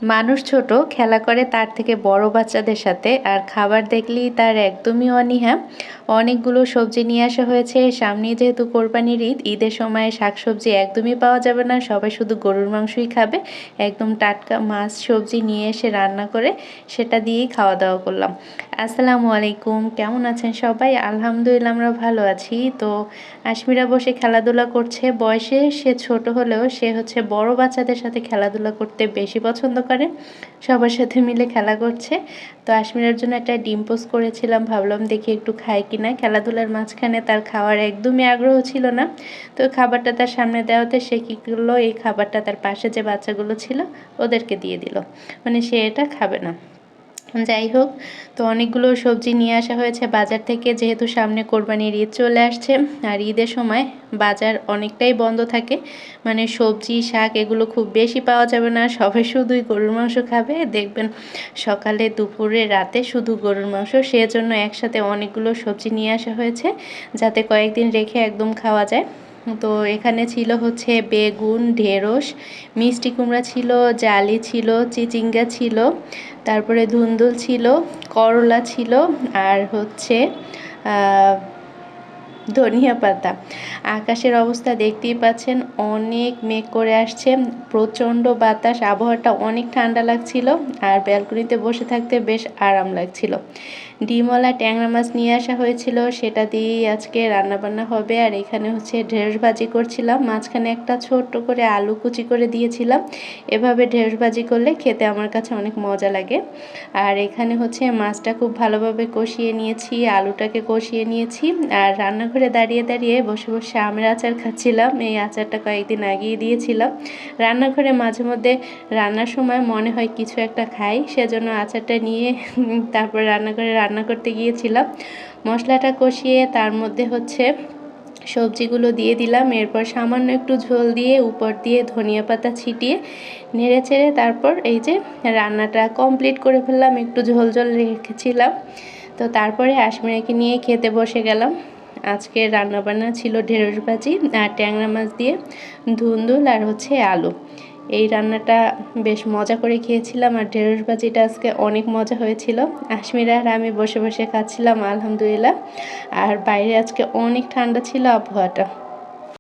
মানুষ ছোট খেলা করে তার থেকে বড় বাচ্চাদের সাথে, আর খাবার দেখলেই তার একদমই অনীহা। অনেকগুলো সবজি নিয়ে আসা হয়েছে। সামনে যেহেতু কোরবানির ঈদ, ঈদের সময় শাকসবজি একদমই পাওয়া যাবে না, সবাই শুধু গরুর মাংসই খাবে। একদম টাটকা মাছ সবজি নিয়ে এসে রান্না করে সেটা দিয়েই খাওয়া দাওয়া করলাম। আসসালামু আলাইকুম, কেমন আছেন সবাই? আলহামদুলিল্লাহ আমরা ভালো আছি। তো আশমিরা বসে খেলাধুলা করছে। বয়সে সে ছোট হলেও সে হচ্ছে বড় বাচ্চাদের সাথে খেলাধুলা করতে বেশি পছন্দ করে, সবার সাথে মিলে খেলা করছে। তো আশমিরার জন্য একটা ডিম পোস্ট করেছিলাম, ভাবলাম দেখি একটু খায় কিনা। খেলাধুলার মাঝখানে তার খাওয়ার একদমই আগ্রহ ছিল না। তো খাবারটা তার সামনে দেওয়াতে সে কী করলো, এই খাবারটা তার পাশে যে বাচ্চাগুলো ছিল ওদেরকে দিয়ে দিল, মানে সে এটা খাবে না। যাই হোক, তো অনেকগুলো সবজি নিয়ে আসা হয়েছে বাজার থেকে, যেহেতু সামনে কোরবানির ঈদ চলে আসছে। আর ঈদের সময় বাজার অনেকটাই বন্ধ থাকে, মানে সবজি শাক এগুলো খুব বেশি পাওয়া যাবে না। সবাই শুধুই গরুর মাংস খাবে, দেখবেন সকালে দুপুরে রাতে শুধু গরুর মাংস। সেজন্য একসাথে অনেকগুলো সবজি নিয়ে আসা হয়েছে, যাতে কয়েকদিন রেখে একদম খাওয়া যায়। তো এখানে ছিল হচ্ছে বেগুন, ঢেঁড়স, মিষ্টি কুমড়া ছিল, জালি ছিল, চিচিঙ্গা ছিল, তারপরে ধুন্দুল ছিল, করলা ছিল, আর হচ্ছে ধনিয়া পাতা। আকাশের অবস্থা দেখতেই পাচ্ছেন, অনেক মেঘ করে আসছে, প্রচণ্ড বাতাস, আবহাওয়াটা অনেক ঠান্ডা লাগছিল। আর ব্যালকনিতে বসে থাকতে বেশ আরাম লাগছিল। ডিমওয়ালা ট্যাংরা মাছ নিয়ে আসা হয়েছিল, সেটা দিয়েই আজকে রান্নাবান্না হবে। আর এখানে হচ্ছে ঢেঁড়স ভাজি করছিলাম, মাঝখানে একটা ছোট্ট করে আলু কুচি করে দিয়েছিলাম। এভাবে ঢেঁড়স ভাজি করলে খেতে আমার কাছে অনেক মজা লাগে। আর এখানে হচ্ছে মাছটা খুব ভালোভাবে কষিয়ে নিয়েছি, আলুটাকে কষিয়ে নিয়েছি। আর রান্নাঘরে দাঁড়িয়ে দাঁড়িয়ে বসে বসে আমের আচার খাচ্ছিলাম। এই আচারটা কয়েকদিন আগেই দিয়েছিলাম। রান্নাঘরে মাঝে মধ্যে রান্নার সময় মনে হয় কিছু একটা খাই, সেজন্য আচারটা নিয়ে তারপর রান্নাঘরে রান্না করতে গিয়েছিলাম। মশলাটা কষিয়ে তার মধ্যে হচ্ছে সবজিগুলো দিয়ে দিলাম। এরপর সামান্য একটু ঝোল দিয়ে উপর দিয়ে ধনিয়া পাতা ছিটিয়ে নেড়ে চেড়ে তারপর এই যে রান্নাটা কমপ্লিট করে ফেললাম। একটু ঝোল ঝোল রেখেছিলাম। তো তারপরে আশমিরাকে নিয়ে খেতে বসে গেলাম। আজকে রান্নাবান্না ছিল ঢেঁড়স ভাজি আর ট্যাংরা মাছ দিয়ে ধুন্দুল আর হচ্ছে আলু। এই রান্নাটা বেশ মজা করে খেয়েছিলাম, আর ঢেঁড়স ভাজিটা আজকে অনেক মজা হয়েছিল। আশমিরা আর আমি বসে বসে খাচ্ছিলাম আলহামদুলিল্লাহ। আর বাইরে আজকে অনেক ঠান্ডা ছিল আবহাওয়াটা।